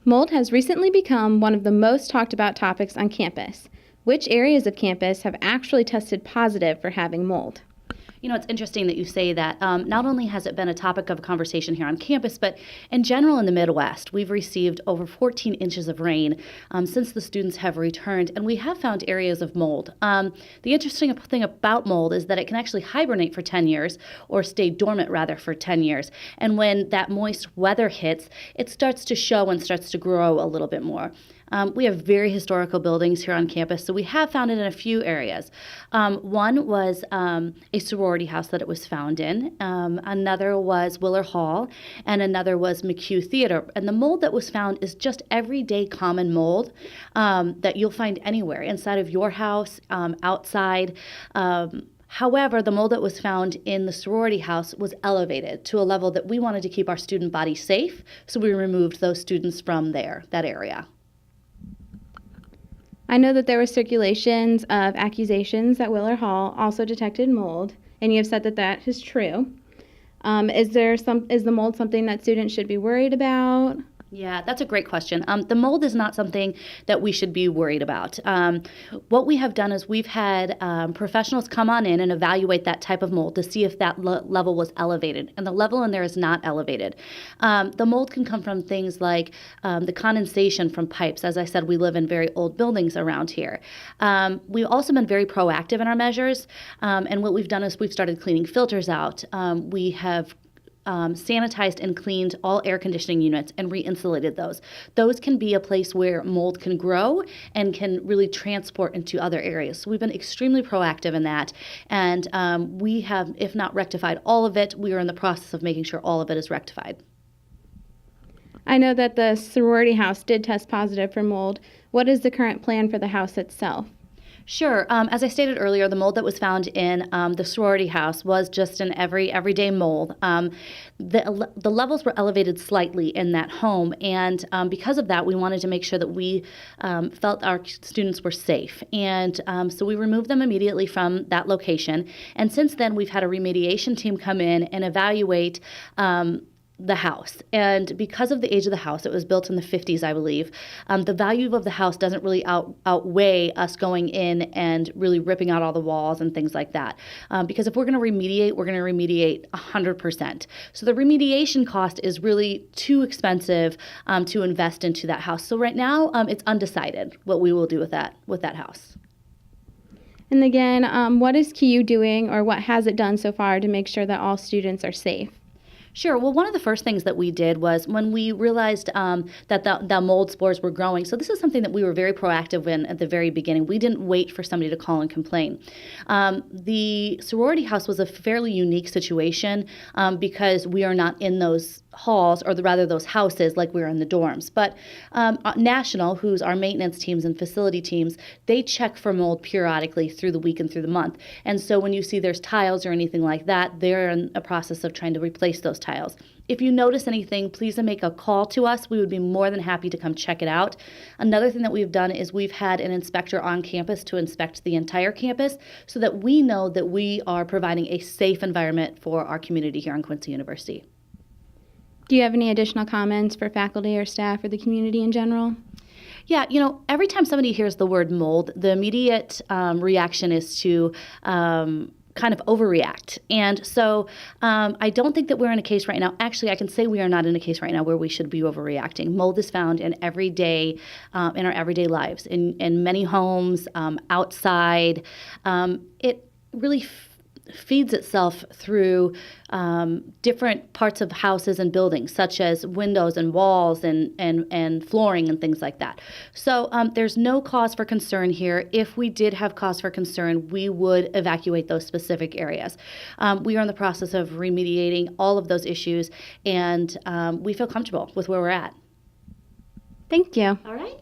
Mold has recently become one of the most talked about topics on campus. Which areas of campus have actually tested positive for having mold? You know, it's interesting that you say that. Not only has it been a topic of conversation here on campus, but in general in the Midwest, we've received over 14 inches of rain since the students have returned, and we have found areas of mold. The interesting thing about mold is that it can actually hibernate for 10 years, or stay dormant rather for 10 years. And when that moist weather hits, it starts to show and starts to grow a little bit more. We have very historical buildings here on campus, so we have found it in a few areas. One was a sorority house that it was found in. Another was Willer Hall, and another was McHugh Theater. And the mold that was found is just everyday common mold that you'll find anywhere, inside of your house, outside. However, the mold that was found in the sorority house was elevated to a level that we wanted to keep our student body safe, so we removed those students from that area. I know that there were circulations of accusations that Willer Hall also detected mold, and you have said that that is true. Is the mold something that students should be worried about? Yeah, that's a great question. The mold is not something that we should be worried about. What we have done is we've had professionals come on in and evaluate that type of mold to see if that level was elevated, and the level in there is not elevated. The mold can come from things like the condensation from pipes. As I said, we live in very old buildings around here. We've also been very proactive in our measures, and what we've done is we've started cleaning filters out. We have sanitized and cleaned all air conditioning units and re-insulated those. Those can be a place where mold can grow and can really transport into other areas. So we've been extremely proactive in that, and we have, if not rectified all of it, we are in the process of making sure all of it is rectified. I know that the sorority house did test positive for mold. What is the current plan for the house itself? Sure. As I stated earlier, the mold that was found in the sorority house was just an everyday mold. The levels were elevated slightly in that home, and because of that, we wanted to make sure that we felt our students were safe. And so we removed them immediately from that location. And since then, we've had a remediation team come in and evaluate the house. And because of the age of the house, it was built in the 50s, I believe, the value of the house doesn't really outweigh us going in and really ripping out all the walls and things like that. Because if we're going to remediate, we're going to remediate 100%. So the remediation cost is really too expensive to invest into that house. So right now, it's undecided what we will do with that house. And again, what is QU doing, or what has it done so far to make sure that all students are safe? Sure. Well, one of the first things that we did was when we realized that the mold spores were growing. So this is something that we were very proactive in at the very beginning. We didn't wait for somebody to call and complain. The sorority house was a fairly unique situation because we are not in those halls, or rather those houses, like we were in the dorms. But National, who's our maintenance teams and facility teams, they check for mold periodically through the week and through the month. And so when you see there's tiles or anything like that, they're in a process of trying to replace those tiles. If you notice anything, please make a call to us. We would be more than happy to come check it out. Another thing that we've done is we've had an inspector on campus to inspect the entire campus so that we know that we are providing a safe environment for our community here on Quincy University. Do you have any additional comments for faculty or staff or the community in general? Yeah, you know, every time somebody hears the word mold, the immediate reaction is to kind of overreact. And so I don't think that we're in a case right now. Actually, I can say we are not in a case right now where we should be overreacting. Mold is found in our everyday lives, in many homes, outside. It really feeds itself through different parts of houses and buildings, such as windows and walls and flooring and things like that. So there's no cause for concern here. If we did have cause for concern, we would evacuate those specific areas. We are in the process of remediating all of those issues, and we feel comfortable with where we're at. Thank you. All right.